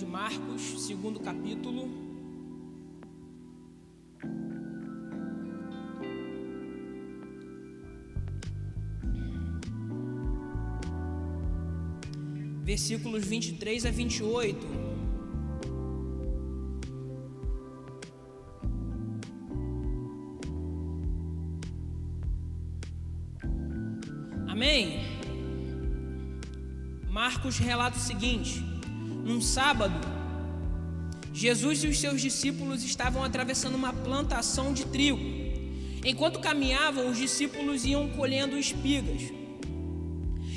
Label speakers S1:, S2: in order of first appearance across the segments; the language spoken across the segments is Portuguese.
S1: Marcos, segundo capítulo. Versículos 23 a 28. Amém? Marcos relata o seguinte: num sábado, Jesus e os seus discípulos estavam atravessando uma plantação de trigo. Enquanto caminhavam, os discípulos iam colhendo espigas.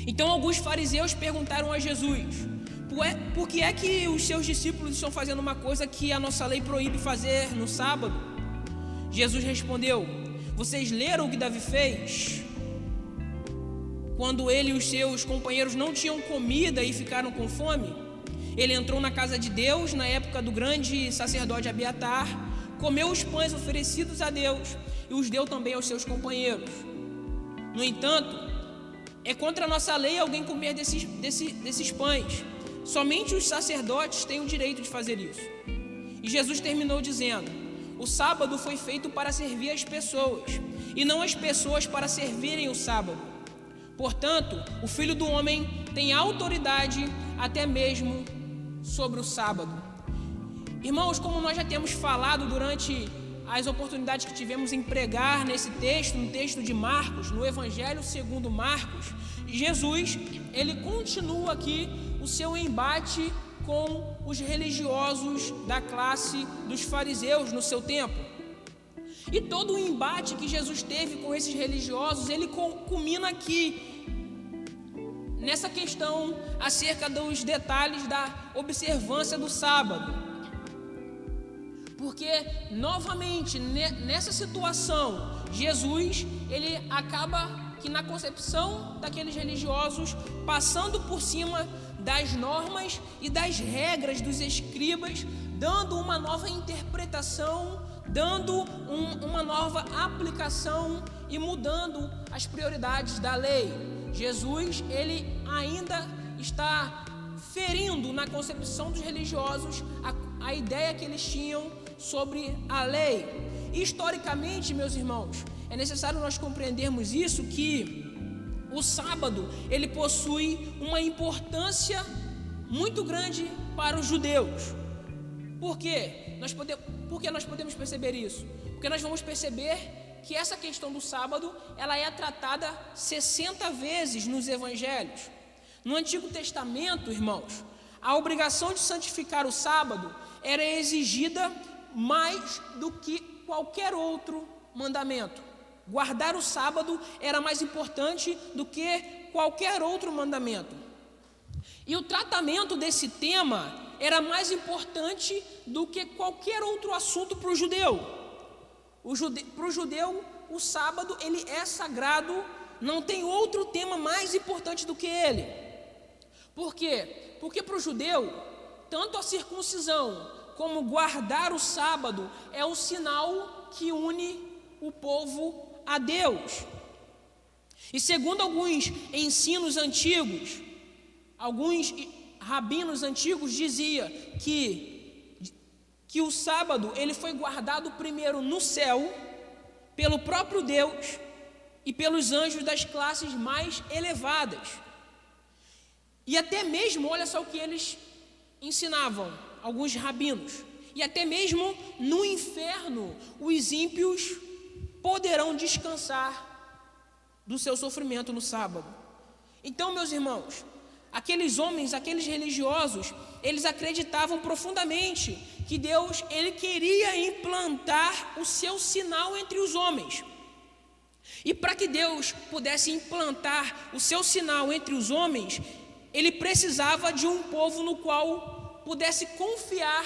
S1: Então alguns fariseus perguntaram a Jesus: por que é que os seus discípulos estão fazendo uma coisa que a nossa lei proíbe fazer no sábado? Jesus respondeu: vocês leram o que Davi fez? Quando ele e os seus companheiros não tinham comida e ficaram com fome, ele entrou na casa de Deus na época do grande sacerdote Abiatar, comeu os pães oferecidos a Deus e os deu também aos seus companheiros. No entanto, é contra a nossa lei alguém comer desses pães. Somente os sacerdotes têm o direito de fazer isso. E Jesus terminou dizendo: o sábado foi feito para servir as pessoas, e não as pessoas para servirem o sábado. Portanto, o Filho do Homem tem autoridade até mesmo sobre o sábado. Irmãos, como nós já temos falado durante as oportunidades que tivemos em pregar nesse texto, no texto de Marcos, no Evangelho segundo Marcos, Jesus, ele continua aqui o seu embate com os religiosos da classe dos fariseus no seu tempo. E todo o embate que Jesus teve com esses religiosos, ele culmina aqui, nessa questão acerca dos detalhes da observância do sábado. Porque, novamente, nessa situação, Jesus, ele acaba que na concepção daqueles religiosos, passando por cima das normas e das regras dos escribas, dando uma nova interpretação, dando uma nova aplicação e mudando as prioridades da lei. Jesus, ele ainda está ferindo na concepção dos religiosos a ideia que eles tinham sobre a lei. Historicamente, meus irmãos, é necessário nós compreendermos isso, que o sábado, ele possui uma importância muito grande para os judeus. Por quê? Por que nós podemos perceber isso? Porque nós vamos perceber que essa questão do sábado, ela é tratada 60 vezes nos evangelhos. No Antigo Testamento, irmãos, a obrigação de santificar o sábado era exigida mais do que qualquer outro mandamento. Guardar o sábado era mais importante do que qualquer outro mandamento. E o tratamento desse tema era mais importante do que qualquer outro assunto para o judeu. Para o judeu, o sábado, ele é sagrado, não tem outro tema mais importante do que ele. Por quê? Porque para o judeu, tanto a circuncisão como guardar o sábado é um sinal que une o povo a Deus. E segundo alguns ensinos antigos, alguns rabinos antigos diziam que o sábado, ele foi guardado primeiro no céu, pelo próprio Deus e pelos anjos das classes mais elevadas. E até mesmo, olha só o que eles ensinavam, alguns rabinos, e até mesmo no inferno, os ímpios poderão descansar do seu sofrimento no sábado. Então, meus irmãos, aqueles homens, aqueles religiosos, eles acreditavam profundamente que Deus, ele queria implantar o seu sinal entre os homens. E para que Deus pudesse implantar o seu sinal entre os homens, ele precisava de um povo no qual pudesse confiar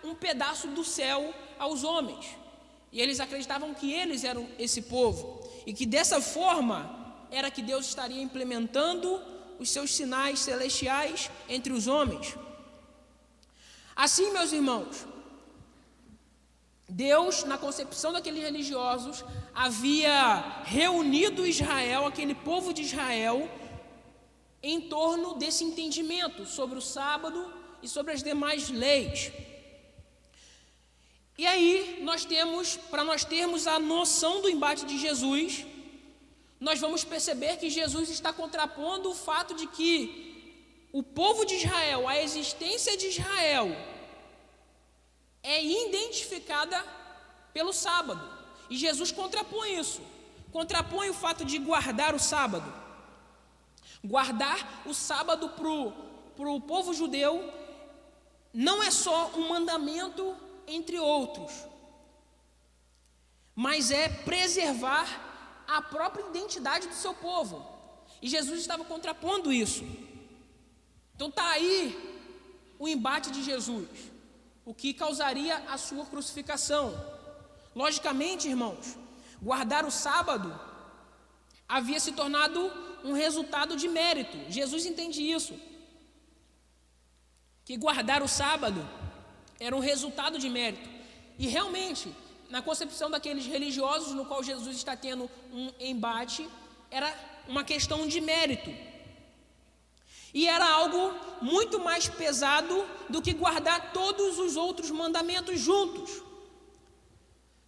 S1: um pedaço do céu aos homens. E eles acreditavam que eles eram esse povo, e que dessa forma era que Deus estaria implementando os seus sinais celestiais entre os homens. Assim, meus irmãos, Deus, na concepção daqueles religiosos, havia reunido Israel, aquele povo de Israel, em torno desse entendimento sobre o sábado e sobre as demais leis. E aí, para nós termos a noção do embate de Jesus, nós vamos perceber que Jesus está contrapondo o fato de que o povo de Israel, a existência de Israel, é identificada pelo sábado. E Jesus contrapõe isso. Contrapõe o fato de guardar o sábado. Guardar o sábado para o povo judeu não é só um mandamento entre outros, mas é preservar a própria identidade do seu povo. E Jesus estava contrapondo isso. Então está aí o embate de Jesus, o que causaria a sua crucificação. Logicamente, irmãos, guardar o sábado havia se tornado um resultado de mérito. Jesus entende isso, que guardar o sábado era um resultado de mérito. E realmente, na concepção daqueles religiosos no qual Jesus está tendo um embate, era uma questão de mérito. E era algo muito mais pesado do que guardar todos os outros mandamentos juntos.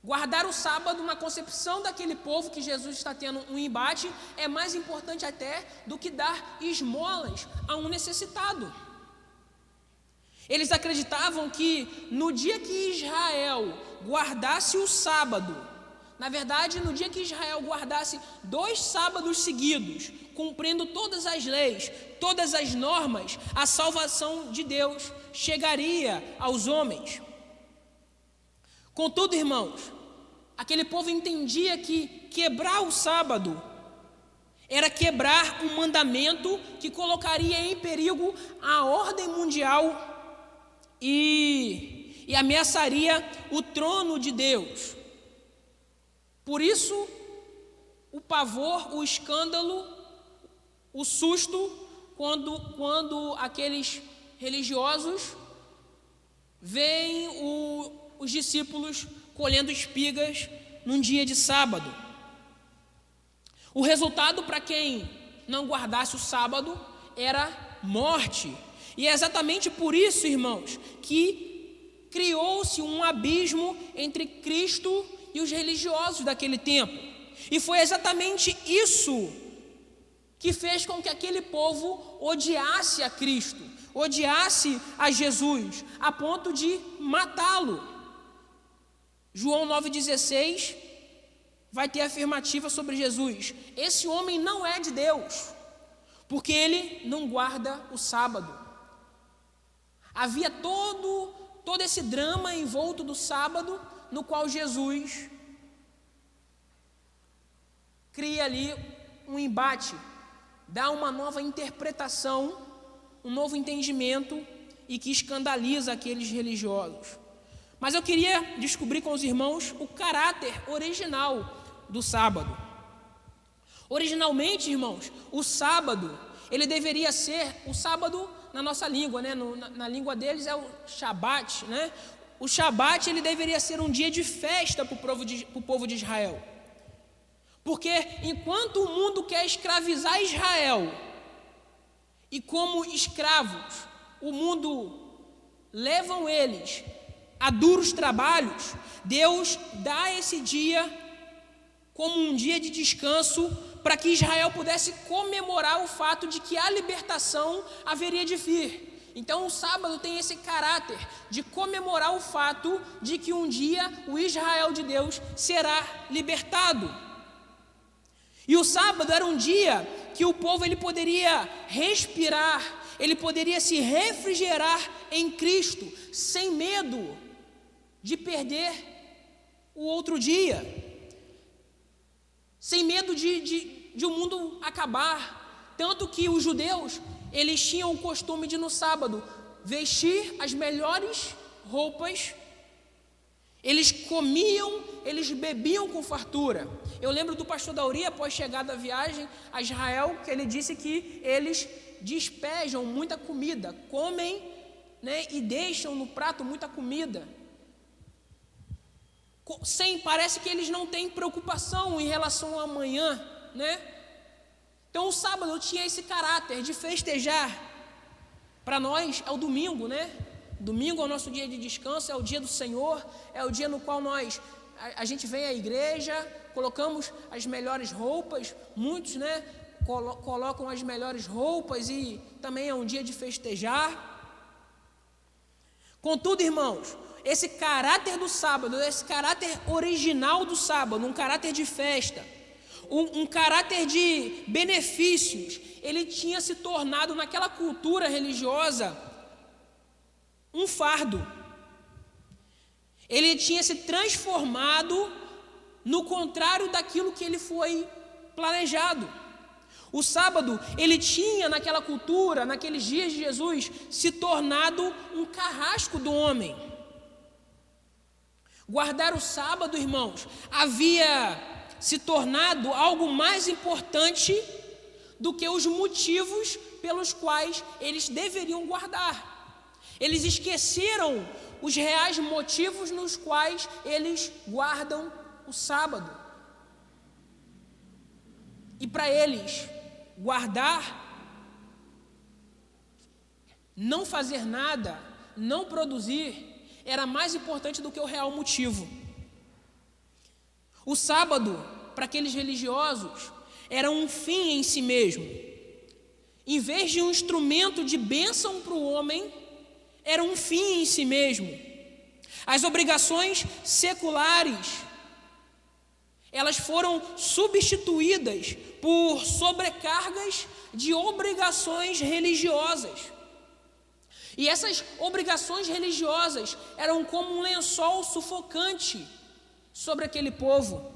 S1: Guardar o sábado, na concepção daquele povo que Jesus está tendo um embate, é mais importante até do que dar esmolas a um necessitado. Eles acreditavam que no dia que Israel guardasse o sábado, na verdade, no dia que Israel guardasse 2 sábados seguidos, cumprindo todas as leis, todas as normas, a salvação de Deus chegaria aos homens. Contudo, irmãos, aquele povo entendia que quebrar o sábado era quebrar um mandamento que colocaria em perigo a ordem mundial e ameaçaria o trono de Deus. Por isso, o pavor, o escândalo, o susto, quando aqueles religiosos veem os discípulos colhendo espigas num dia de sábado. O resultado para quem não guardasse o sábado era morte. E é exatamente por isso, irmãos, que criou-se um abismo entre Cristo e os religiosos daquele tempo. E foi exatamente isso que fez com que aquele povo odiasse a Cristo, odiasse a Jesus, a ponto de matá-lo. João 9,16 vai ter afirmativa sobre Jesus: esse homem não é de Deus, porque ele não guarda o sábado. Havia todo esse drama envolto do sábado, no qual Jesus cria ali um embate, dá uma nova interpretação, um novo entendimento, e que escandaliza aqueles religiosos. Mas eu queria descobrir com os irmãos o caráter original do sábado. Originalmente, irmãos, o sábado, ele deveria ser, o sábado na nossa língua, né? Na língua deles é o Shabat, né? O Shabat, ele deveria ser um dia de festa para o povo de Israel. Porque enquanto o mundo quer escravizar Israel, e como escravos, o mundo levam eles a duros trabalhos, Deus dá esse dia como um dia de descanso para que Israel pudesse comemorar o fato de que a libertação haveria de vir. Então o sábado tem esse caráter de comemorar o fato de que um dia o Israel de Deus será libertado. E o sábado era um dia que o povo ele poderia respirar, ele poderia se refrigerar em Cristo, sem medo de perder o outro dia, sem medo de o mundo acabar. Tanto que os judeus, eles tinham o costume de no sábado vestir as melhores roupas, eles comiam, eles bebiam com fartura. Eu lembro do pastor Dauri, após chegar da viagem a Israel, que ele disse que eles despejam muita comida, comem, né, e deixam no prato muita comida. Parece que eles não têm preocupação em relação ao amanhã, né? Então o sábado tinha esse caráter de festejar. Para nós é o domingo, né? Domingo é o nosso dia de descanso, é o dia do Senhor, é o dia no qual a gente vem à igreja, colocamos as melhores roupas, muitos, né, colocam as melhores roupas e também é um dia de festejar. Contudo, irmãos, esse caráter do sábado, esse caráter original do sábado, um caráter de festa, um caráter de benefícios, ele tinha se tornado naquela cultura religiosa um fardo. Ele tinha se transformado no contrário daquilo que ele foi planejado. O sábado, ele tinha naquela cultura, naqueles dias de Jesus, se tornado um carrasco do homem. Guardar o sábado, irmãos, havia se tornado algo mais importante do que os motivos pelos quais eles deveriam guardar. Eles esqueceram os reais motivos nos quais eles guardam o sábado. E para eles, guardar, não fazer nada, não produzir, era mais importante do que o real motivo. O sábado, para aqueles religiosos, era um fim em si mesmo. Em vez de um instrumento de bênção para o homem, era um fim em si mesmo. As obrigações seculares, elas foram substituídas por sobrecargas de obrigações religiosas. E essas obrigações religiosas eram como um lençol sufocante sobre aquele povo.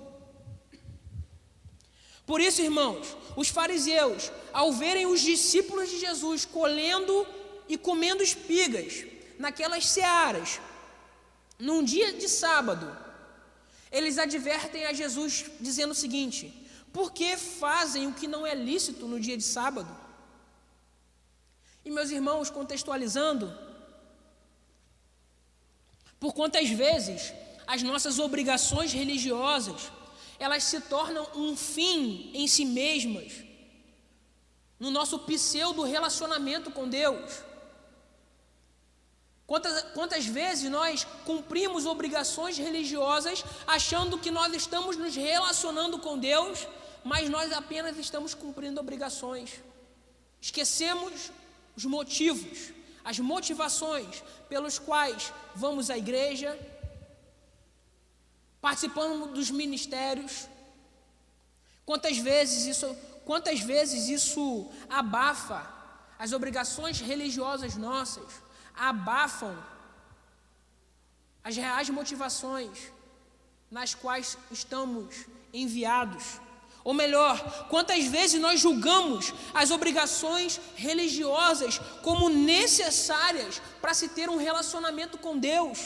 S1: Por isso, irmãos, os fariseus, ao verem os discípulos de Jesus colhendo e comendo espigas naquelas searas, num dia de sábado, eles advertem a Jesus dizendo o seguinte: por que fazem o que não é lícito no dia de sábado? E meus irmãos, contextualizando, por quantas vezes as nossas obrigações religiosas, elas se tornam um fim em si mesmas, no nosso pseudo relacionamento com Deus. Quantas vezes nós cumprimos obrigações religiosas achando que nós estamos nos relacionando com Deus, mas nós apenas estamos cumprindo obrigações. Esquecemos os motivos, as motivações pelos quais vamos à igreja, participamos dos ministérios. Quantas vezes isso abafa as obrigações religiosas nossas, abafam as reais motivações nas quais estamos enviados. Ou melhor, quantas vezes nós julgamos as obrigações religiosas como necessárias para se ter um relacionamento com Deus.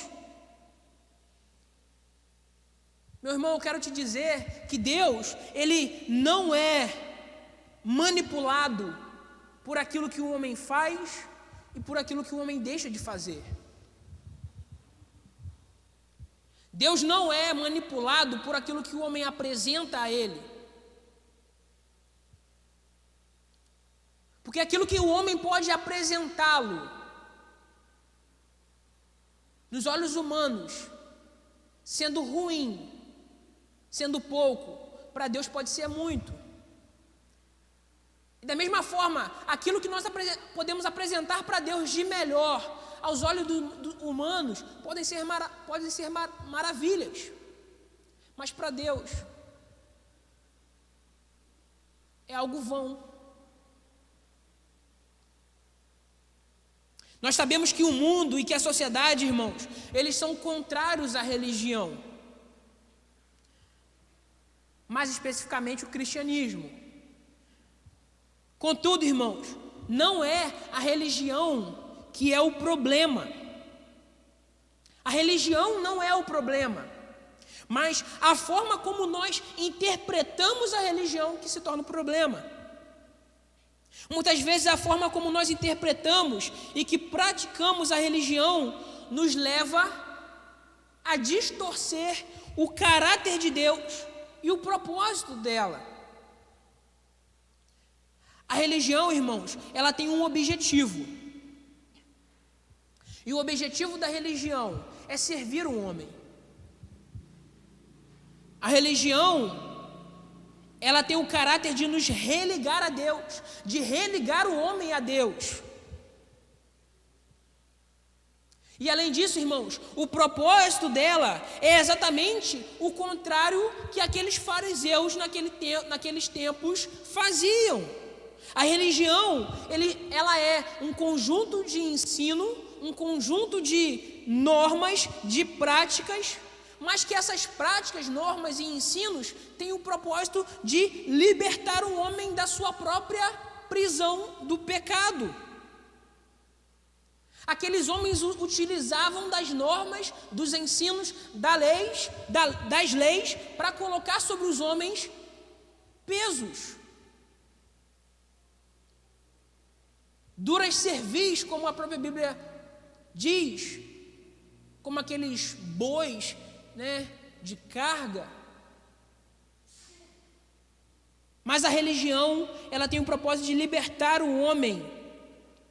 S1: Meu irmão, eu quero te dizer que Deus, Ele não é manipulado por aquilo que o homem faz e por aquilo que o homem deixa de fazer. Deus não é manipulado por aquilo que o homem apresenta a Ele. Porque aquilo que o homem pode apresentá-lo nos olhos humanos, sendo ruim, sendo pouco, para Deus pode ser muito. E da mesma forma, aquilo que nós podemos apresentar para Deus de melhor, aos olhos dos humanos, podem ser maravilhas. Mas para Deus é algo vão. Nós sabemos que o mundo e que a sociedade, irmãos, eles são contrários à religião. Mais especificamente o cristianismo. Contudo, irmãos, não é a religião que é o problema. A religião não é o problema, mas a forma como nós interpretamos a religião que se torna o problema. Muitas vezes a forma como nós interpretamos e que praticamos a religião nos leva a distorcer o caráter de Deus e o propósito dela. A religião, irmãos, ela tem um objetivo. E o objetivo da religião é servir o homem. A religião, ela tem o caráter de nos religar a Deus, de religar o homem a Deus. E além disso, irmãos, o propósito dela é exatamente o contrário que aqueles fariseus naqueles tempos faziam. A religião, ela é um conjunto de ensino, um conjunto de normas, de práticas, mas que essas práticas, normas e ensinos têm o propósito de libertar o homem da sua própria prisão do pecado. Aqueles homens utilizavam das normas, dos ensinos, das leis, para colocar sobre os homens pesos. Duras cervis, como a própria Bíblia diz, como aqueles bois, de carga. Mas a religião, ela tem o propósito de libertar o homem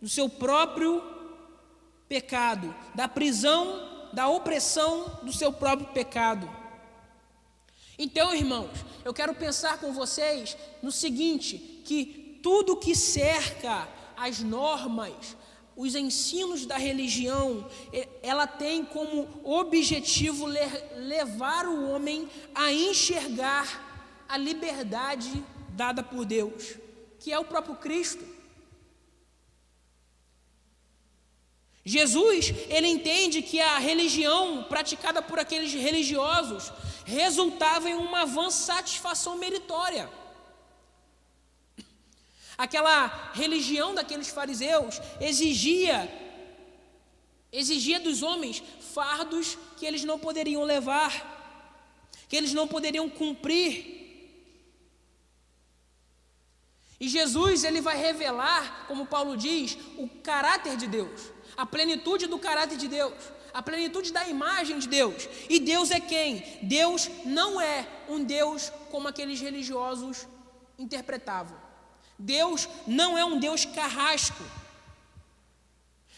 S1: do seu próprio pecado, da prisão, da opressão do seu próprio pecado. Então, irmãos, eu quero pensar com vocês no seguinte, que tudo que cerca as normas, os ensinos da religião, ela tem como objetivo levar o homem a enxergar a liberdade dada por Deus, que é o próprio Cristo. Jesus, ele entende que a religião praticada por aqueles religiosos resultava em uma vã satisfação meritória. Aquela religião daqueles fariseus exigia dos homens fardos que eles não poderiam levar, que eles não poderiam cumprir. E Jesus, ele vai revelar, como Paulo diz, o caráter de Deus, a plenitude do caráter de Deus, a plenitude da imagem de Deus. E Deus é quem? Deus não é um Deus como aqueles religiosos interpretavam. Deus não é um Deus carrasco,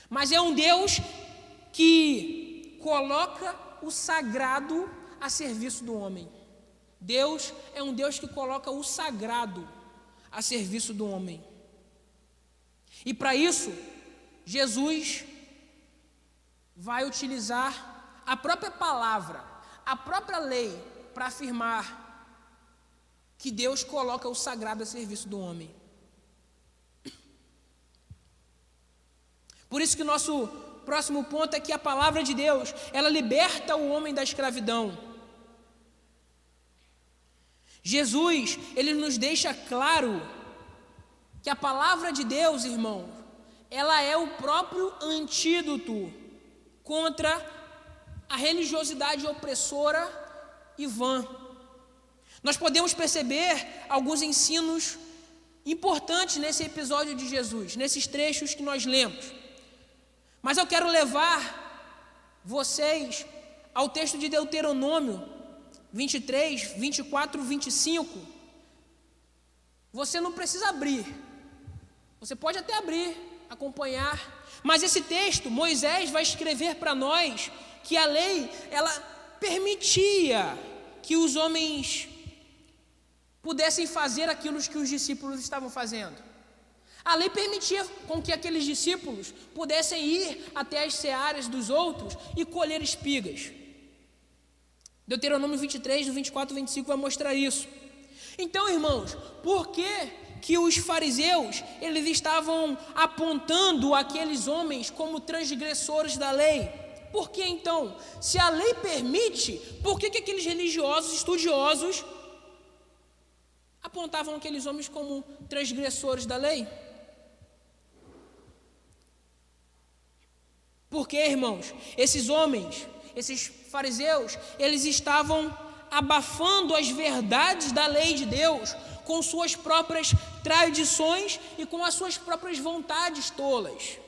S1: mas é um Deus que coloca o sagrado a serviço do homem. Deus é um Deus que coloca o sagrado a serviço do homem. E para isso, Jesus vai utilizar a própria palavra, a própria lei, para afirmar que Deus coloca o sagrado a serviço do homem. Por isso que o nosso próximo ponto é que a palavra de Deus, ela liberta o homem da escravidão. Jesus, ele nos deixa claro que a palavra de Deus, irmão, ela é o próprio antídoto contra a religiosidade opressora e vã. Nós podemos perceber alguns ensinos importantes nesse episódio de Jesus, nesses trechos que nós lemos. Mas eu quero levar vocês ao texto de Deuteronômio 23, 24, 25. Você não precisa abrir. Você pode até abrir, acompanhar. Mas esse texto, Moisés vai escrever para nós que a lei, ela permitia que os homens pudessem fazer aquilo que os discípulos estavam fazendo. A lei permitia com que aqueles discípulos pudessem ir até as searas dos outros e colher espigas. Deuteronômio 23, do 24 e 25 vai mostrar isso. Então, irmãos, por que os fariseus, eles estavam apontando aqueles homens como transgressores da lei? Por que então? Se a lei permite, por que aqueles religiosos, estudiosos, apontavam aqueles homens como transgressores da lei? Porque, irmãos, esses homens, esses fariseus, eles estavam abafando as verdades da lei de Deus com suas próprias tradições e com as suas próprias vontades tolas.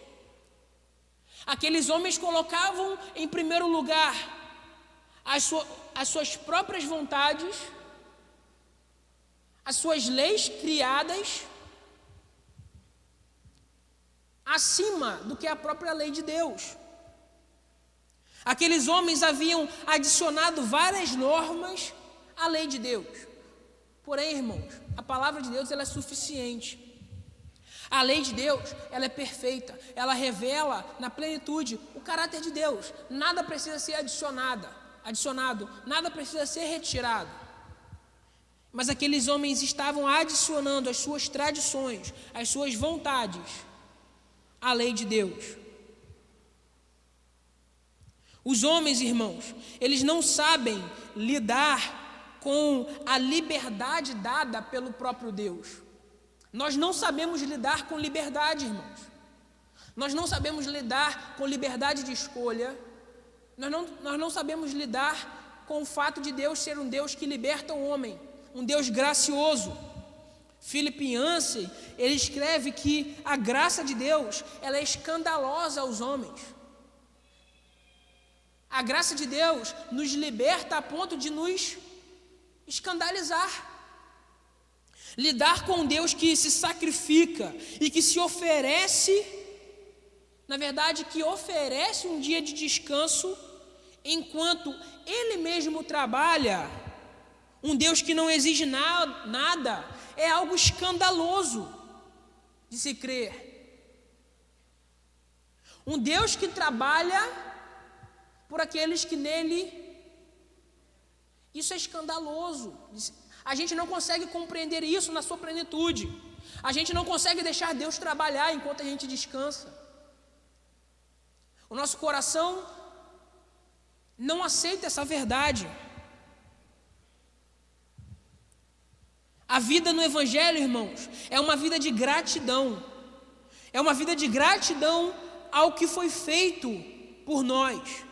S1: Aqueles homens colocavam em primeiro lugar as suas próprias vontades, as suas leis criadas, acima do que a própria lei de Deus. Aqueles homens haviam adicionado várias normas à lei de Deus. Porém, irmãos, a palavra de Deus ela é suficiente. A lei de Deus ela é perfeita. Ela revela na plenitude o caráter de Deus. Nada precisa ser adicionado, nada precisa ser retirado. Mas aqueles homens estavam adicionando as suas tradições, as suas vontades à lei de Deus. Os homens, irmãos, eles não sabem lidar com a liberdade dada pelo próprio Deus. Nós não sabemos lidar com liberdade, irmãos. Nós não sabemos lidar com liberdade de escolha. Nós não sabemos lidar com o fato de Deus ser um Deus que liberta o homem, um Deus gracioso. Philip Yancey, ele escreve que a graça de Deus, ela é escandalosa aos homens. A graça de Deus nos liberta a ponto de nos escandalizar. Lidar com um Deus que se sacrifica e que se oferece, na verdade, que oferece um dia de descanso enquanto Ele mesmo trabalha, um Deus que não exige nada, é algo escandaloso de se crer. Um Deus que trabalha por aqueles que nele, isso é escandaloso. A gente não consegue compreender isso na sua plenitude. A gente não consegue deixar Deus trabalhar enquanto a gente descansa. O nosso coração não aceita essa verdade. A vida no Evangelho, irmãos, é uma vida de gratidão. É uma vida de gratidão ao que foi feito por nós.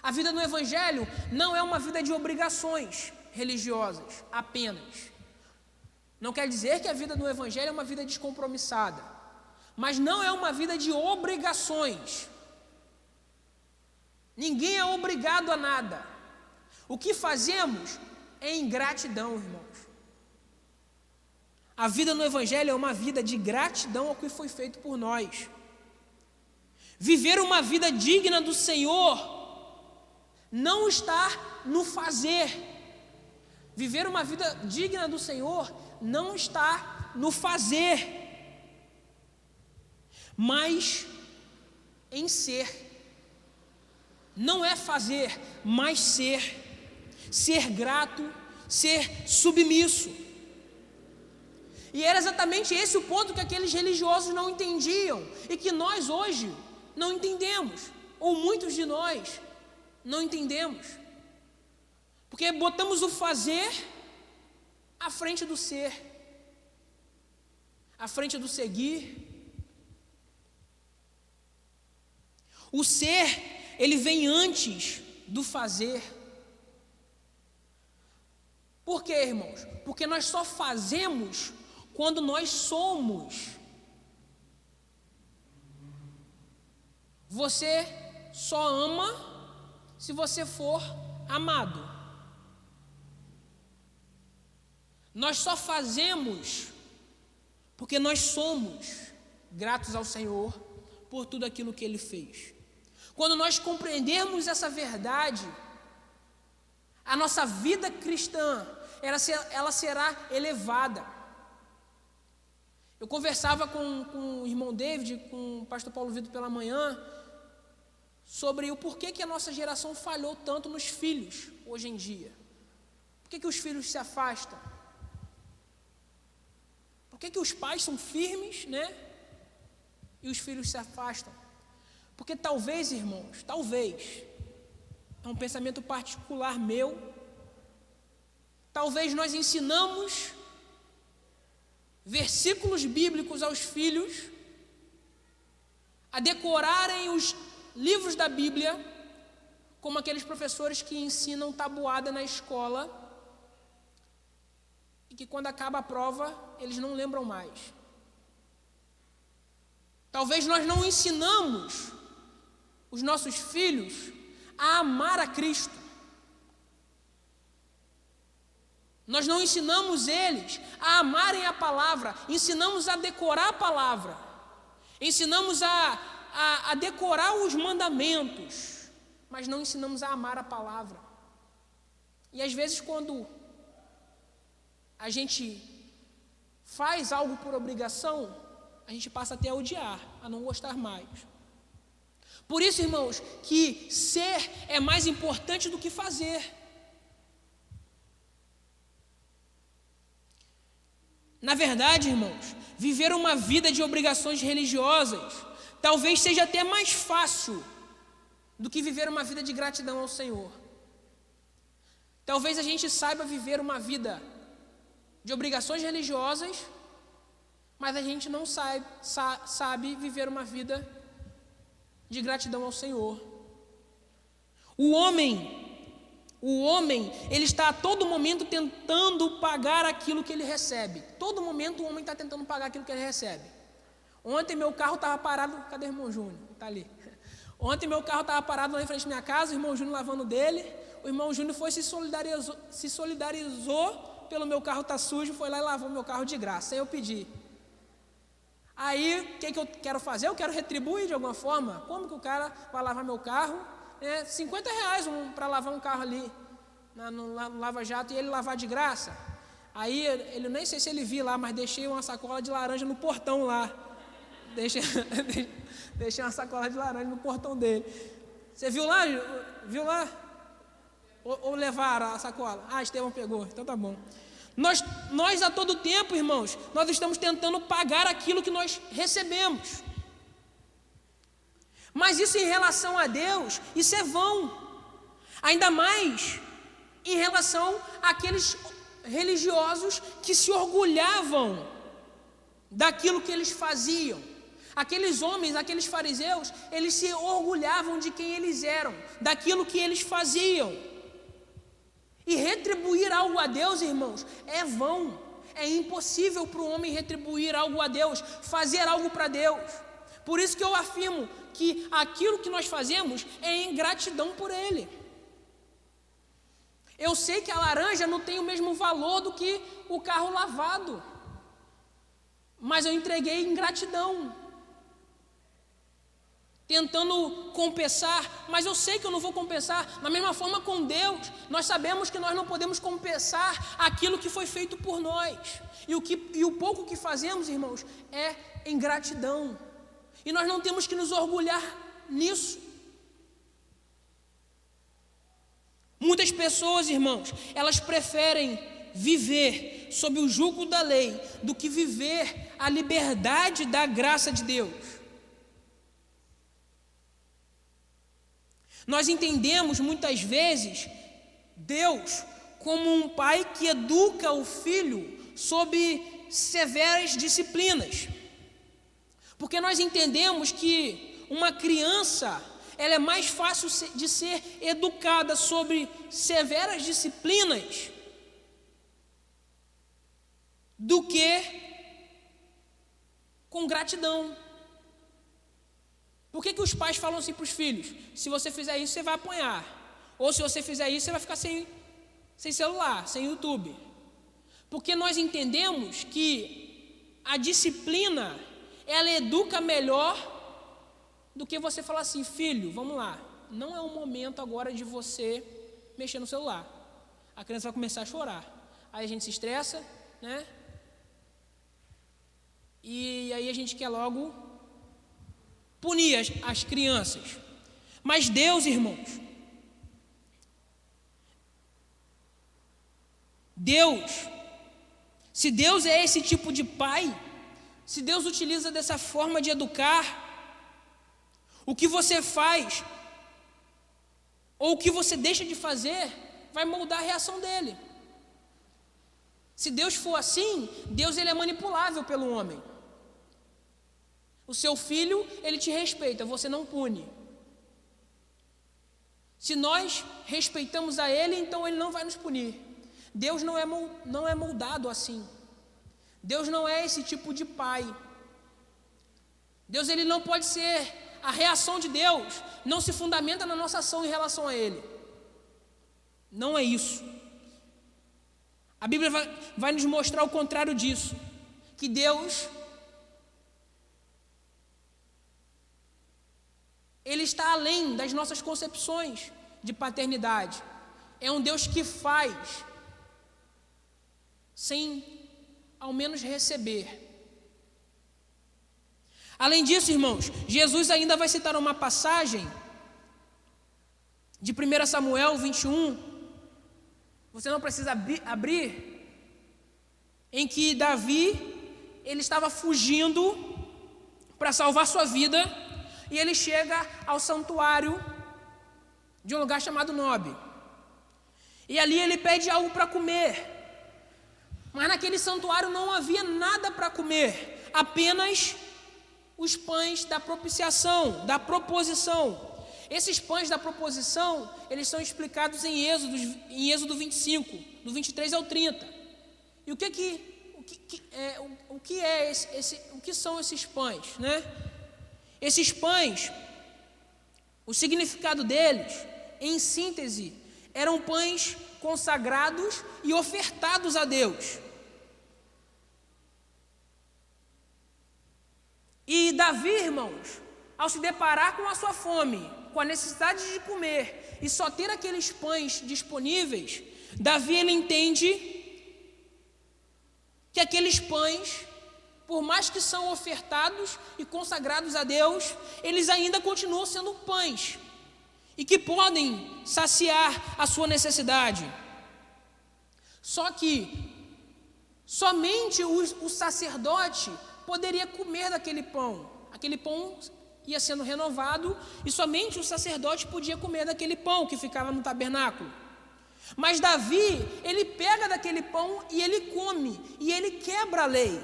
S1: A vida no Evangelho não é uma vida de obrigações religiosas apenas. Não quer dizer que a vida no Evangelho é uma vida descompromissada, mas não é uma vida de obrigações. Ninguém é obrigado a nada. O que fazemos é em gratidão, irmãos. A vida no Evangelho é uma vida de gratidão ao que foi feito por nós. Viver uma vida digna do Senhor não está no fazer. Viver uma vida digna do Senhor não está no fazer, mas em ser. Não é fazer, mas ser. Ser grato, ser submisso. E era exatamente esse o ponto que aqueles religiosos não entendiam e que nós hoje não entendemos, ou muitos de nós não entendemos, porque botamos o fazer à frente do ser, à frente do seguir. O ser, ele vem antes do fazer. Por quê, irmãos? Porque nós só fazemos quando nós somos. Você só ama se você for amado. Nós só fazemos porque nós somos gratos ao Senhor por tudo aquilo que Ele fez. Quando nós compreendermos essa verdade, a nossa vida cristã, ela será elevada. Eu conversava com o irmão David, com o pastor Paulo Vitor pela manhã, sobre o porquê que a nossa geração falhou tanto nos filhos hoje em dia. Por que os filhos se afastam? Por que os pais são firmes, né? E os filhos se afastam? Porque talvez, irmãos, talvez, é um pensamento particular meu, talvez nós ensinamos versículos bíblicos aos filhos a decorarem os livros da Bíblia, como aqueles professores que ensinam tabuada na escola e que quando acaba a prova eles não lembram mais. Talvez nós não ensinamos os nossos filhos a amar a Cristo. Nós não ensinamos eles a amarem a palavra, ensinamos a decorar a palavra, ensinamos a decorar os mandamentos, mas não ensinamos a amar a palavra. E às vezes quando a gente faz algo por obrigação, a gente passa até a odiar, a não gostar mais. Por isso, irmãos, que ser é mais importante do que fazer. Na verdade, irmãos, viver uma vida de obrigações religiosas talvez seja até mais fácil do que viver uma vida de gratidão ao Senhor. Talvez a gente saiba viver uma vida de obrigações religiosas, mas a gente não sabe viver uma vida de gratidão ao Senhor. O homem, ele está a todo momento tentando pagar aquilo que ele recebe. Todo momento o homem está tentando pagar aquilo que ele recebe. Ontem meu carro estava parado, cadê o irmão Júnior? Está ali. Ontem meu carro estava parado lá em frente à minha casa, o irmão Júnior lavando dele. O irmão Júnior foi se solidarizou pelo meu carro estar sujo, foi lá e lavou meu carro de graça, sem eu pedir. Aí, o que eu quero fazer? Eu quero retribuir de alguma forma. Como que o cara vai lavar meu carro? R$50 para lavar um carro ali no Lava Jato e ele lavar de graça. Aí, ele nem sei se ele viu lá, mas deixei uma sacola de laranja no portão lá. Deixei uma sacola de laranja no portão dele. Você viu lá? Viu lá? Ou levaram a sacola? Estevão pegou, então tá bom. Nós a todo tempo, irmãos, nós estamos tentando pagar aquilo que nós recebemos. Mas isso em relação a Deus, isso é vão. Ainda mais em relação àqueles religiosos que se orgulhavam daquilo que eles faziam. Aqueles homens, aqueles fariseus, eles se orgulhavam de quem eles eram, daquilo que eles faziam. E retribuir algo a Deus, irmãos, é vão. É impossível para o homem retribuir algo a Deus, fazer algo para Deus. Por isso que eu afirmo que aquilo que nós fazemos é ingratidão por Ele. Eu sei que a laranja não tem o mesmo valor do que o carro lavado, mas eu entreguei ingratidão, tentando compensar, mas eu sei que eu não vou compensar. Da mesma forma com Deus, nós sabemos que nós não podemos compensar aquilo que foi feito por nós. E o pouco que fazemos, irmãos, é ingratidão. E nós não temos que nos orgulhar nisso. Muitas pessoas, irmãos, elas preferem viver sob o jugo da lei do que viver a liberdade da graça de Deus. Nós entendemos muitas vezes Deus como um pai que educa o filho sob severas disciplinas. Porque nós entendemos que uma criança, ela é mais fácil de ser educada sobre severas disciplinas do que com gratidão. Por que os pais falam assim para os filhos? Se você fizer isso, você vai apanhar. Ou se você fizer isso, você vai ficar sem celular, sem YouTube. Porque nós entendemos que a disciplina, ela educa melhor do que você falar assim: filho, vamos lá, não é o momento agora de você mexer no celular. A criança vai começar a chorar. Aí a gente se estressa, né? E aí a gente quer logo punir as crianças. Mas Deus, irmãos, se Deus é esse tipo de pai, se Deus utiliza dessa forma de educar, o que você faz ou o que você deixa de fazer vai moldar a reação dele. Se Deus for assim, Deus ele é manipulável pelo homem. O seu filho, ele te respeita, você não pune. Se nós respeitamos a ele, então ele não vai nos punir. Deus não é moldado assim. Deus não é esse tipo de pai. Deus ele não pode ser, a reação de Deus não se fundamenta na nossa ação em relação a ele. Não é isso. A Bíblia vai nos mostrar o contrário disso. Que Deus Ele está além das nossas concepções de paternidade. É um Deus que faz sem ao menos receber. Além disso, irmãos, Jesus ainda vai citar uma passagem de 1 Samuel 21, você não precisa abrir, em que Davi, ele estava fugindo para salvar sua vida, e ele chega ao santuário de um lugar chamado Nob. E ali ele pede algo para comer. Mas naquele santuário não havia nada para comer, apenas os pães da propiciação, da proposição. Esses pães da proposição, eles são explicados em Êxodo 25, do 23 ao 30. E o que são esses pães, né? Esses pães, o significado deles, em síntese, eram pães consagrados e ofertados a Deus. E Davi, irmãos, ao se deparar com a sua fome, com a necessidade de comer e só ter aqueles pães disponíveis, Davi, ele entende que aqueles pães, por mais que são ofertados e consagrados a Deus, eles ainda continuam sendo pães e que podem saciar a sua necessidade. Só que somente o sacerdote poderia comer daquele pão. Aquele pão ia sendo renovado e somente o sacerdote podia comer daquele pão que ficava no tabernáculo. Mas Davi, ele pega daquele pão e ele come, e ele quebra a lei.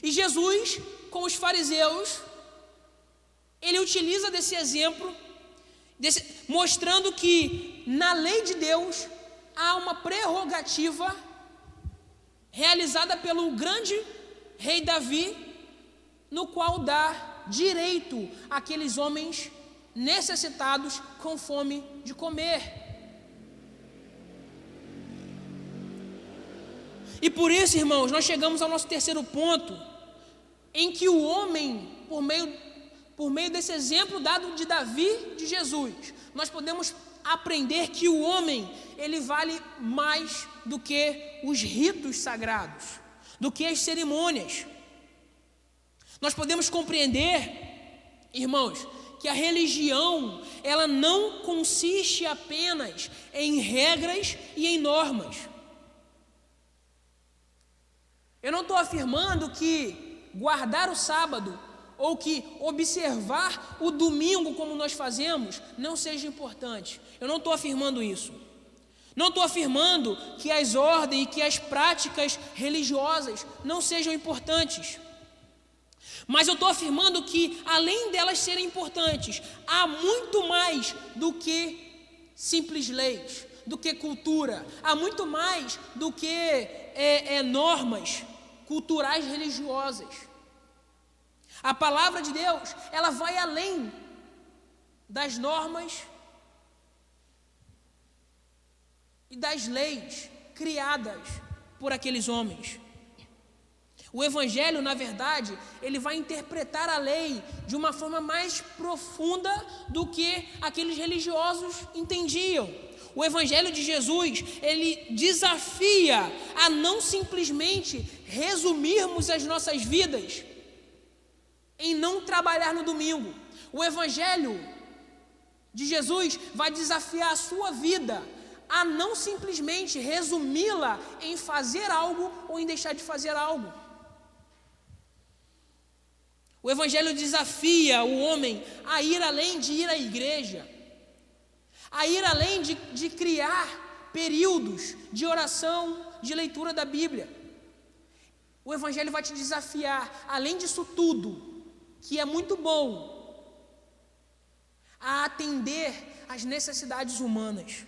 S1: E Jesus, com os fariseus, ele utiliza desse exemplo, mostrando que na lei de Deus há uma prerrogativa realizada pelo grande rei Davi, no qual dá direito àqueles homens necessitados com fome de comer. E por isso, irmãos, nós chegamos ao nosso terceiro ponto, em que o homem, por meio desse exemplo dado de Davi, de Jesus, nós podemos aprender que o homem, ele vale mais do que os ritos sagrados, do que as cerimônias. Nós podemos compreender, irmãos, que a religião, ela não consiste apenas em regras e em normas. Eu não estou afirmando que guardar o sábado ou que observar o domingo como nós fazemos não seja importante. Eu não estou afirmando isso. Não estou afirmando que as ordens e que as práticas religiosas não sejam importantes. Mas eu estou afirmando que, além delas serem importantes, há muito mais do que simples leis, do que cultura, há muito mais do que normas culturais religiosas. A palavra de Deus, ela vai além das normas e das leis criadas por aqueles homens. O Evangelho, na verdade, ele vai interpretar a lei de uma forma mais profunda do que aqueles religiosos entendiam. O Evangelho de Jesus, ele desafia a não simplesmente resumirmos as nossas vidas em não trabalhar no domingo. O Evangelho de Jesus vai desafiar a sua vida a não simplesmente resumi-la em fazer algo ou em deixar de fazer algo. O Evangelho desafia o homem a ir além de ir à igreja, a ir além de criar períodos de oração, de leitura da Bíblia. O Evangelho vai te desafiar, além disso tudo, que é muito bom, a atender às necessidades humanas.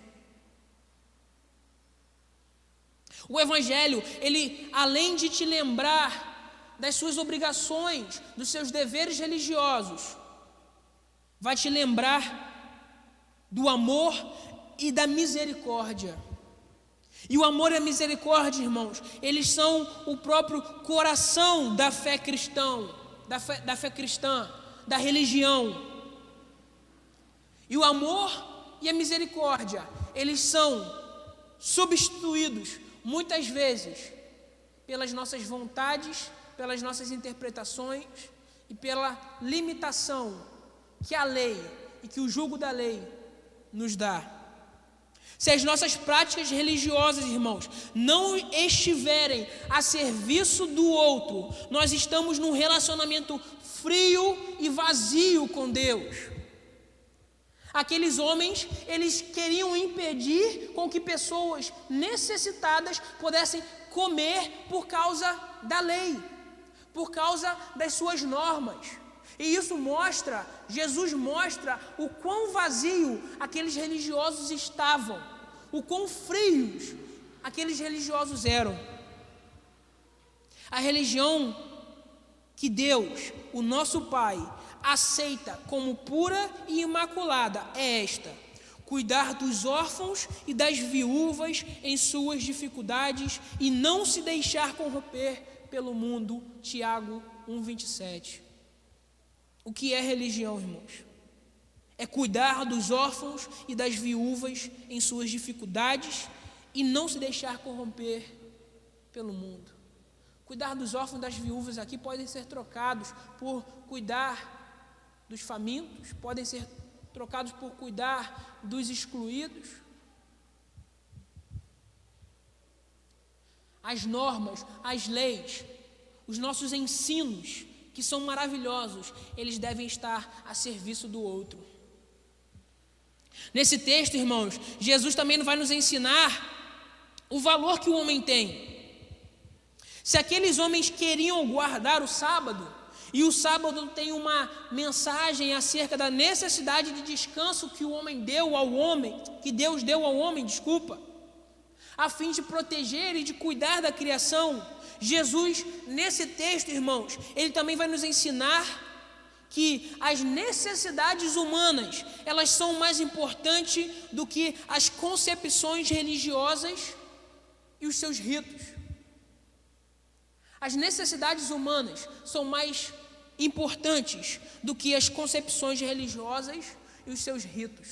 S1: O Evangelho, ele, além de te lembrar das suas obrigações, dos seus deveres religiosos, vai te lembrar do amor e da misericórdia. E o amor e a misericórdia, irmãos, eles são o próprio coração da fé cristã, da religião. E o amor e a misericórdia, eles são substituídos muitas vezes pelas nossas vontades, pelas nossas interpretações e pela limitação que a lei e que o jugo da lei nos dá. Se as nossas práticas religiosas, irmãos, não estiverem a serviço do outro, nós estamos num relacionamento frio e vazio com Deus. Aqueles homens, eles queriam impedir com que pessoas necessitadas pudessem comer por causa da lei, por causa das suas normas. E isso mostra, Jesus mostra o quão vazio aqueles religiosos estavam, o quão frios aqueles religiosos eram. A religião que Deus, o nosso Pai, aceita como pura e imaculada é esta: cuidar dos órfãos e das viúvas em suas dificuldades e não se deixar corromper pelo mundo. Tiago 1:27. O que é religião, irmãos? É cuidar dos órfãos e das viúvas em suas dificuldades e não se deixar corromper pelo mundo. Cuidar dos órfãos e das viúvas aqui podem ser trocados por cuidar dos famintos, podem ser trocados por cuidar dos excluídos. As normas, as leis, os nossos ensinos, que são maravilhosos, eles devem estar a serviço do outro. Nesse texto, irmãos, Jesus também vai nos ensinar o valor que o homem tem. Se aqueles homens queriam guardar o sábado, e o sábado tem uma mensagem acerca da necessidade de descanso que o homem deu ao homem, que Deus deu ao homem, a fim de proteger e de cuidar da criação, Jesus, nesse texto, irmãos, ele também vai nos ensinar que as necessidades humanas, elas são mais importantes do que as concepções religiosas e os seus ritos. As necessidades humanas são mais importantes do que as concepções religiosas e os seus ritos.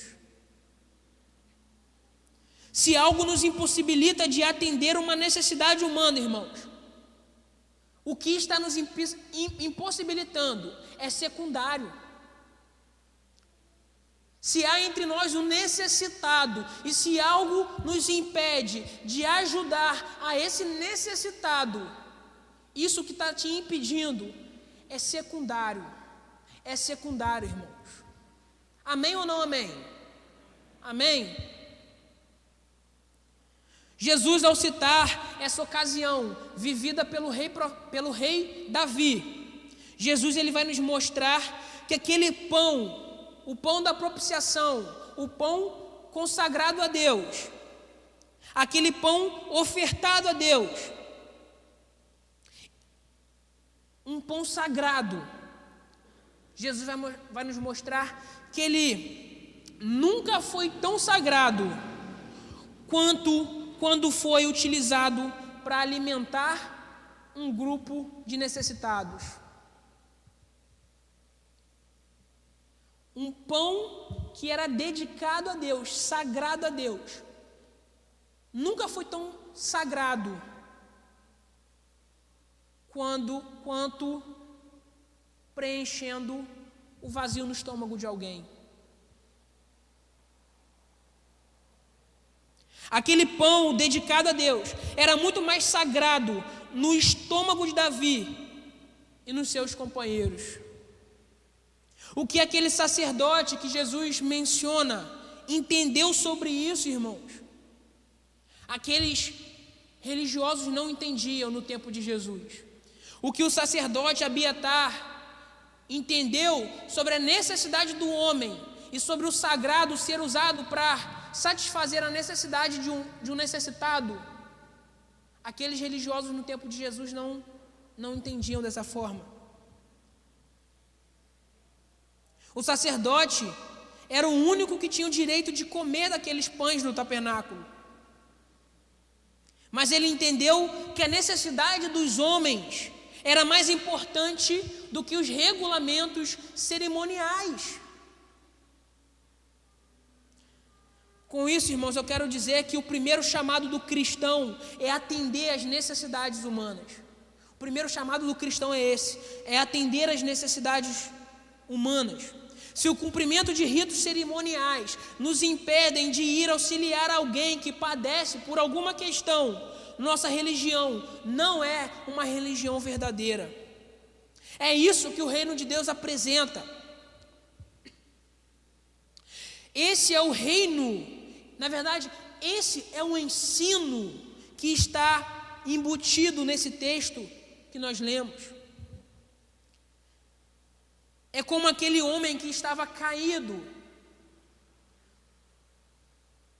S1: Se algo nos impossibilita de atender uma necessidade humana, irmãos, o que está nos impossibilitando é secundário. Se há entre nós um necessitado e se algo nos impede de ajudar a esse necessitado, isso que está te impedindo é secundário. É secundário, irmãos. Amém ou não amém? Amém? Jesus, ao citar essa ocasião vivida pelo rei Davi, Jesus ele vai nos mostrar que aquele pão, o pão da propiciação, o pão consagrado a Deus, aquele pão ofertado a Deus, um pão sagrado, Jesus vai nos mostrar que ele nunca foi tão sagrado quanto quando foi utilizado para alimentar um grupo de necessitados. Um pão que era dedicado a Deus, sagrado a Deus, nunca foi tão sagrado quanto preenchendo o vazio no estômago de alguém. Aquele pão dedicado a Deus era muito mais sagrado no estômago de Davi e nos seus companheiros. O que aquele sacerdote que Jesus menciona entendeu sobre isso, irmãos? Aqueles religiosos não entendiam no tempo de Jesus. O que o sacerdote Abiatar entendeu sobre a necessidade do homem e sobre o sagrado ser usado para satisfazer a necessidade de um necessitado, aqueles religiosos no tempo de Jesus não entendiam dessa forma. O sacerdote era o único que tinha o direito de comer daqueles pães no tabernáculo. Mas ele entendeu que a necessidade dos homens era mais importante do que os regulamentos cerimoniais. Com isso, irmãos, eu quero dizer que o primeiro chamado do cristão é atender às necessidades humanas. O primeiro chamado do cristão é esse, é atender às necessidades humanas. Se o cumprimento de ritos cerimoniais nos impedem de ir auxiliar alguém que padece por alguma questão, nossa religião não é uma religião verdadeira. É isso que o reino de Deus apresenta. Esse é o reino, na verdade, esse é o ensino que está embutido nesse texto que nós lemos. É como aquele homem que estava caído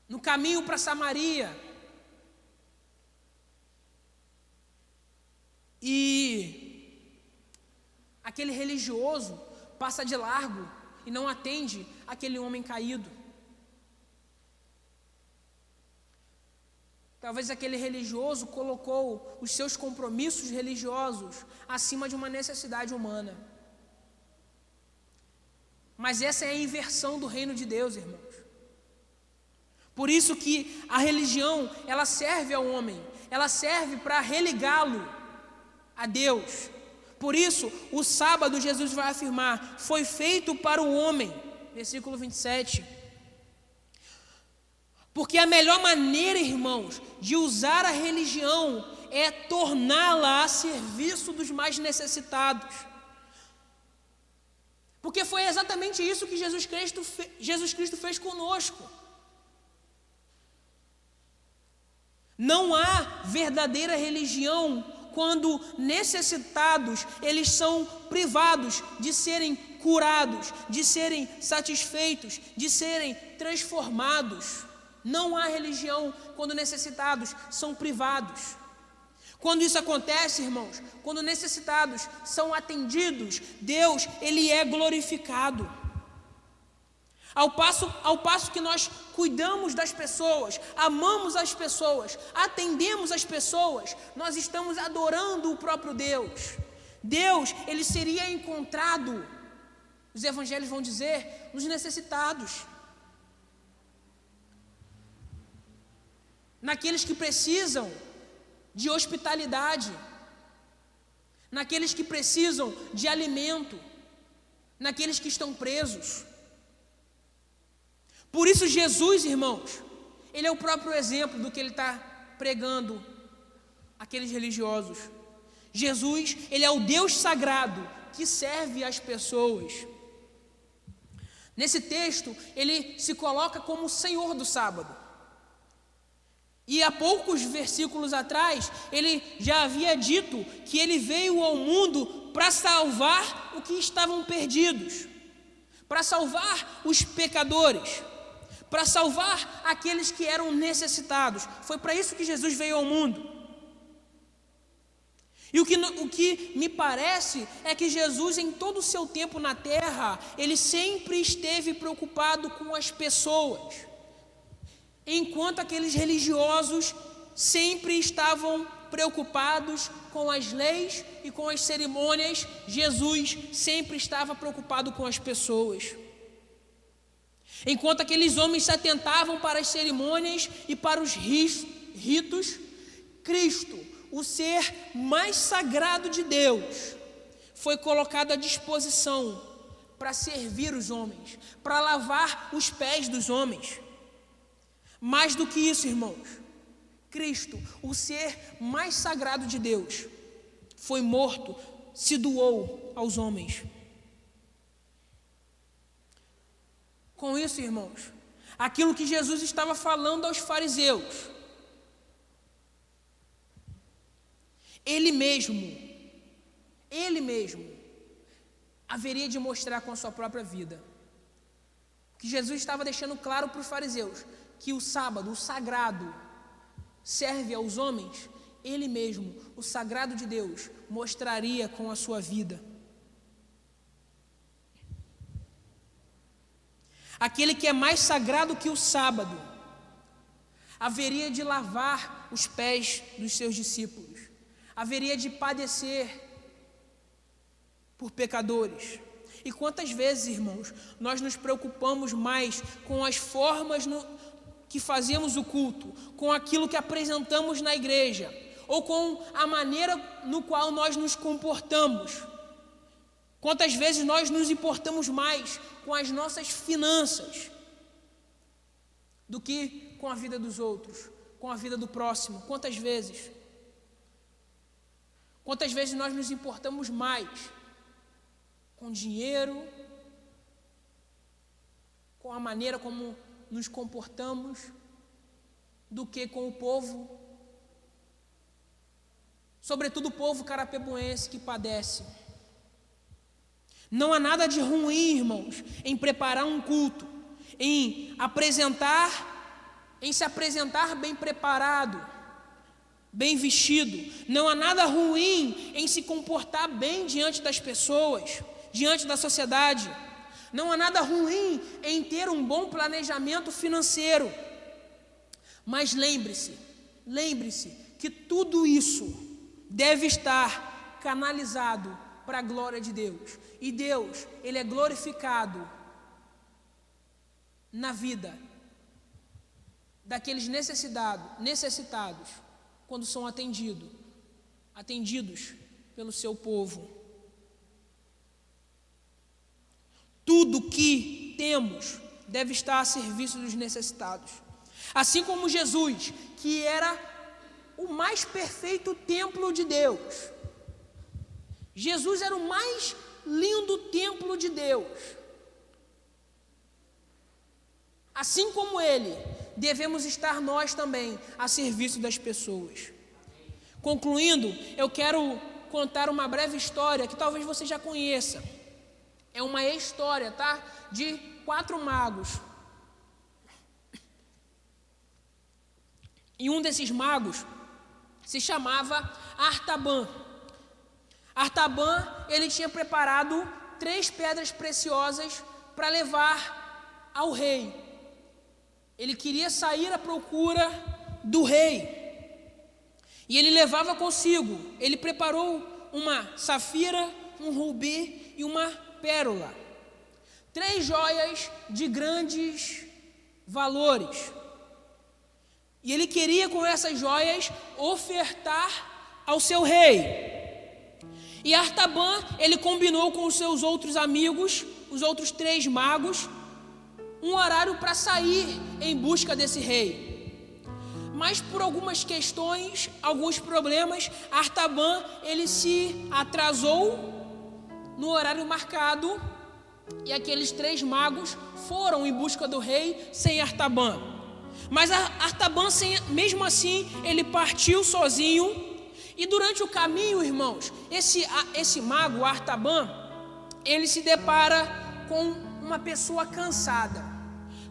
S1: no caminho para Samaria e aquele religioso passa de largo e não atende aquele homem caído. Talvez aquele religioso colocou os seus compromissos religiosos acima de uma necessidade humana. Mas essa é a inversão do reino de Deus, irmãos. Por isso que a religião, ela serve ao homem, ela serve para religá-lo a Deus. Por isso, o sábado, Jesus vai afirmar, foi feito para o homem, versículo 27. Porque a melhor maneira, irmãos, de usar a religião é torná-la a serviço dos mais necessitados. Porque foi exatamente isso que Jesus Cristo fez conosco. Não há verdadeira religião quando necessitados, eles são privados de serem curados, de serem satisfeitos, de serem transformados. Não há religião quando necessitados são privados. Quando isso acontece, irmãos, quando necessitados são atendidos, Deus, Ele é glorificado. Ao passo que nós cuidamos das pessoas, amamos as pessoas, atendemos as pessoas, nós estamos adorando o próprio Deus. Deus, Ele seria encontrado, os evangelhos vão dizer, nos necessitados. Naqueles que precisam de hospitalidade, naqueles que precisam de alimento, naqueles que estão presos. Por isso Jesus, irmãos, Ele é o próprio exemplo do que Ele está pregando àqueles religiosos. Jesus, Ele é o Deus sagrado que serve às pessoas. Nesse texto, Ele se coloca como o Senhor do sábado. E há poucos versículos atrás, Ele já havia dito que Ele veio ao mundo para salvar os que estavam perdidos, para salvar os pecadores, para salvar aqueles que eram necessitados. Foi para isso que Jesus veio ao mundo. E o que me parece é que Jesus, em todo o seu tempo na terra, Ele sempre esteve preocupado com as pessoas. Enquanto aqueles religiosos sempre estavam preocupados com as leis e com as cerimônias, Jesus sempre estava preocupado com as pessoas. Enquanto aqueles homens se atentavam para as cerimônias e para os ritos, Cristo, o ser mais sagrado de Deus, foi colocado à disposição para servir os homens, para lavar os pés dos homens. Mais do que isso, irmãos, Cristo, o ser mais sagrado de Deus, foi morto, se doou aos homens. Com isso, irmãos, aquilo que Jesus estava falando aos fariseus, Ele mesmo, haveria de mostrar com a sua própria vida. O que Jesus estava deixando claro para os fariseus, que o sábado, o sagrado, serve aos homens, Ele mesmo, o sagrado de Deus, mostraria com a sua vida. Aquele que é mais sagrado que o sábado, haveria de lavar os pés dos seus discípulos, haveria de padecer por pecadores. E quantas vezes, irmãos, nós nos preocupamos mais com as formas que fazemos o culto, com aquilo que apresentamos na igreja, ou com a maneira no qual nós nos comportamos. Quantas vezes nós nos importamos mais com as nossas finanças do que com a vida dos outros, com a vida do próximo? Quantas vezes? Quantas vezes nós nos importamos mais com dinheiro, com a maneira como nos comportamos, do que com o povo, sobretudo o povo carapebuense que padece. Não há nada de ruim, irmãos, em preparar um culto, em se apresentar bem preparado, bem vestido. Não há nada ruim em se comportar bem diante das pessoas, diante da sociedade. Não há nada ruim em ter um bom planejamento financeiro. Mas lembre-se que tudo isso deve estar canalizado para a glória de Deus. E Deus, Ele é glorificado na vida daqueles necessitados, quando são atendidos pelo seu povo. Tudo que temos deve estar a serviço dos necessitados. Assim como Jesus, que era o mais perfeito templo de Deus. Jesus era o mais lindo templo de Deus. Assim como Ele, devemos estar nós também a serviço das pessoas. Concluindo, eu quero contar uma breve história que talvez você já conheça. É uma história, tá? De 4 magos. E um desses magos se chamava Artaban. Artaban, ele tinha preparado 3 pedras preciosas para levar ao rei. Ele queria sair à procura do rei. E ele levava consigo. Ele preparou uma safira, um rubi e uma pérola. 3 joias de grandes valores. E ele queria com essas joias ofertar ao seu rei. E Artaban, ele combinou com os seus outros amigos, os outros 3 magos, um horário para sair em busca desse rei. Mas por algumas questões, alguns problemas, Artaban, ele se atrasou no horário marcado, e aqueles 3 magos foram em busca do rei sem Artaban. Mas Artaban, mesmo assim, ele partiu sozinho. E durante o caminho, irmãos, esse mago, Artaban, ele se depara com uma pessoa cansada,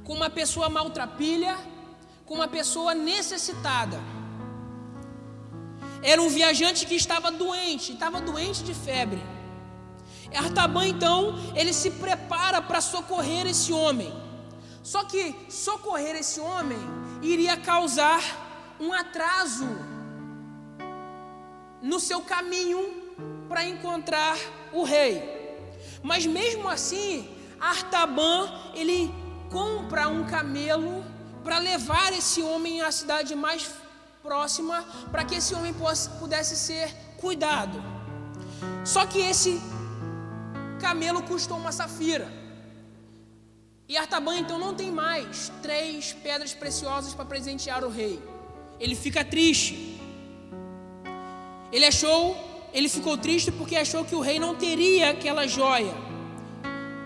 S1: com uma pessoa maltrapilha, com uma pessoa necessitada. Era um viajante que estava doente de febre. Artaban, então, ele se prepara para socorrer esse homem. Só que socorrer esse homem iria causar um atraso no seu caminho para encontrar o rei. Mas mesmo assim, Artaban, ele compra um camelo para levar esse homem à cidade mais próxima, para que esse homem pudesse ser cuidado. Só que esse camelo custou uma safira. E Artaban então não tem mais 3 pedras preciosas para presentear o rei. Ele fica triste. Ele ficou triste porque achou que o rei não teria aquela joia.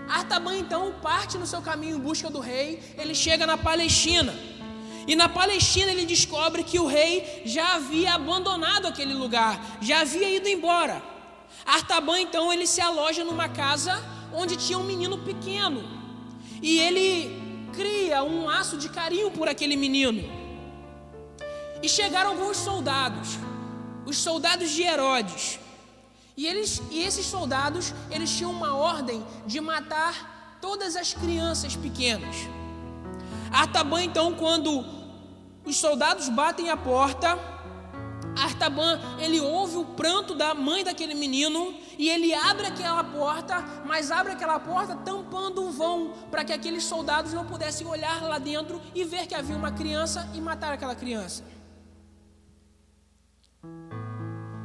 S1: Artaban então parte no seu caminho em busca do rei. Ele chega na Palestina. E na Palestina ele descobre que o rei já havia abandonado aquele lugar, já havia ido embora. Artaban então ele se aloja numa casa onde tinha um menino pequeno. E ele cria um laço de carinho por aquele menino. E chegaram alguns soldados, os soldados de Herodes. E esses soldados, eles tinham uma ordem de matar todas as crianças pequenas. Artaban então, quando os soldados batem a porta, Artaban, ele ouve o pranto da mãe daquele menino e ele abre aquela porta, mas abre aquela porta tampando um vão para que aqueles soldados não pudessem olhar lá dentro e ver que havia uma criança e matar aquela criança.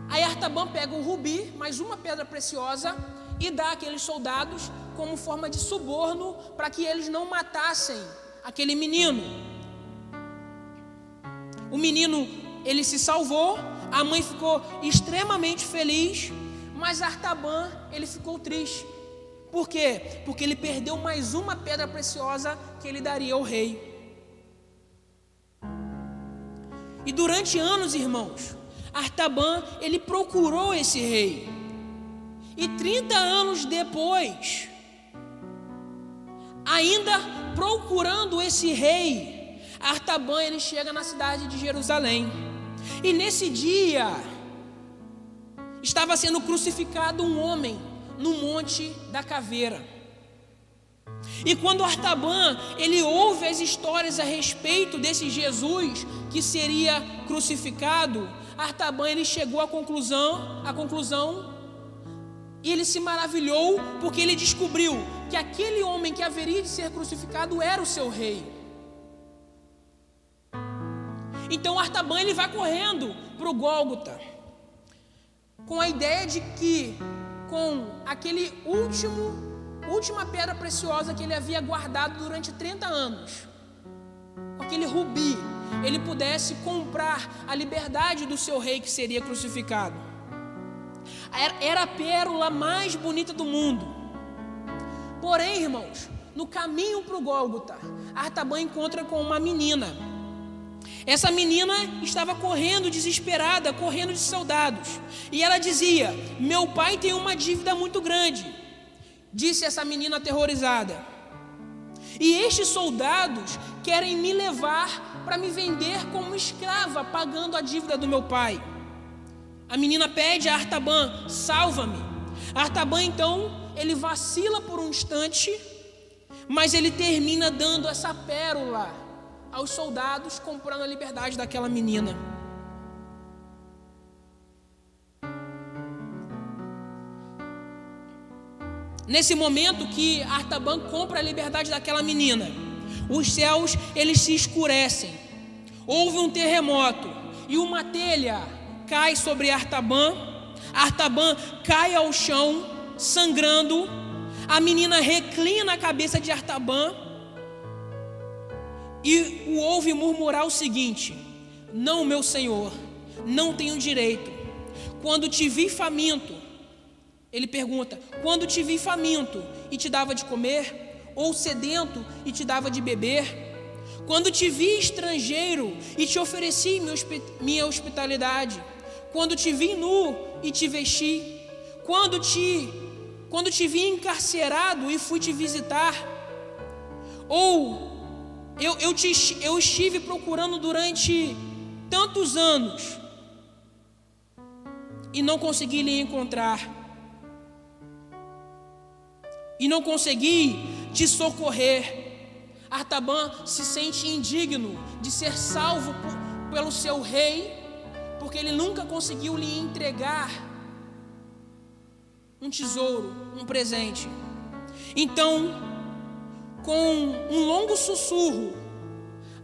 S1: Aí Artaban pega o rubi, mais uma pedra preciosa, e dá àqueles soldados como forma de suborno para que eles não matassem aquele menino. O menino, ele se salvou, a mãe ficou extremamente feliz, mas Artaban, ele ficou triste. Por quê? Porque ele perdeu mais uma pedra preciosa que ele daria ao rei. E durante anos, irmãos, Artaban, ele procurou esse rei. E 30 anos depois, ainda procurando esse rei, Artaban, ele chega na cidade de Jerusalém. E nesse dia, estava sendo crucificado um homem no Monte da Caveira. E quando Artaban, ele ouve as histórias a respeito desse Jesus que seria crucificado, Artaban, ele chegou à conclusão, e ele se maravilhou porque ele descobriu que aquele homem que haveria de ser crucificado era o seu rei. Então Artaban, ele vai correndo para o Gólgota com a ideia de que com aquele última pedra preciosa que ele havia guardado durante 30 anos, com aquele rubi, ele pudesse comprar a liberdade do seu rei que seria crucificado. Era a pérola mais bonita do mundo. Porém, irmãos, no caminho para o Gólgota, Artaban encontra com uma menina. Essa menina estava correndo desesperada, correndo de soldados. E ela dizia: meu pai tem uma dívida muito grande, disse essa menina aterrorizada. E estes soldados querem me levar para me vender como escrava, pagando a dívida do meu pai. A menina pede a Artaban: salva-me. Artaban, então, ele vacila por um instante, mas ele termina dando essa pérola aos soldados, comprando a liberdade daquela menina. Nesse momento que Artaban compra a liberdade daquela menina, os céus, eles se escurecem. Houve um terremoto e uma telha cai sobre Artaban. Artaban cai ao chão, sangrando. A menina reclina a cabeça de Artaban e o ouve murmurar o seguinte: não, meu senhor, não tenho direito. Quando te vi faminto, ele pergunta: quando te vi faminto e te dava de comer, ou sedento e te dava de beber? Quando te vi estrangeiro e te ofereci minha hospitalidade? Quando te vi nu e te vesti? Quando te vi encarcerado e fui te visitar? Ou eu estive procurando durante tantos anos e não consegui lhe encontrar, e não consegui te socorrer. Artaban se sente indigno de ser salvo pelo seu rei, porque ele nunca conseguiu lhe entregar um tesouro, um presente. Então, com um longo sussurro,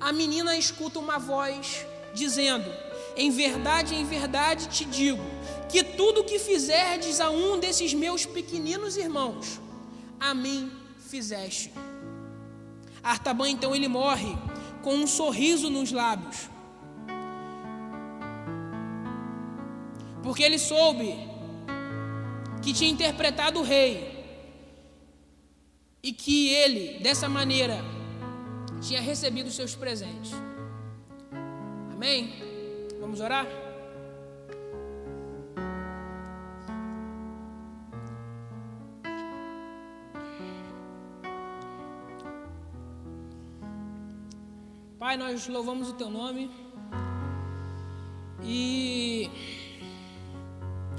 S1: a menina escuta uma voz dizendo: em verdade te digo, que tudo que fizerdes a um desses meus pequeninos irmãos, a mim fizeste. Artaban, então, ele morre com um sorriso nos lábios, porque ele soube que tinha interpretado o rei e que ele, dessa maneira, tinha recebido os seus presentes. Amém? Vamos orar? Pai, nós louvamos o Teu nome e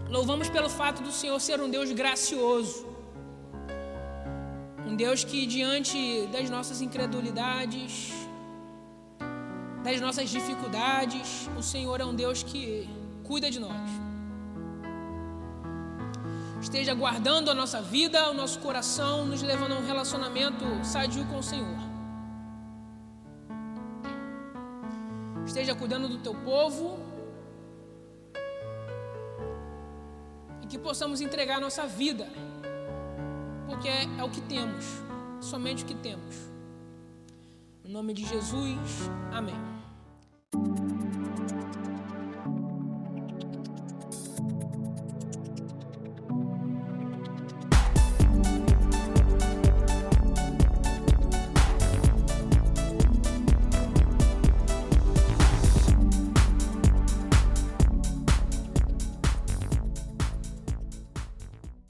S1: louvamos pelo fato do Senhor ser um Deus gracioso, um Deus que, diante das nossas incredulidades, das nossas dificuldades, o Senhor é um Deus que cuida de nós. Esteja guardando a nossa vida, o nosso coração, nos levando a um relacionamento sadio com o Senhor. Esteja cuidando do teu povo e que possamos entregar a nossa vida, porque é o que temos, somente o que temos. Em nome de Jesus, amém.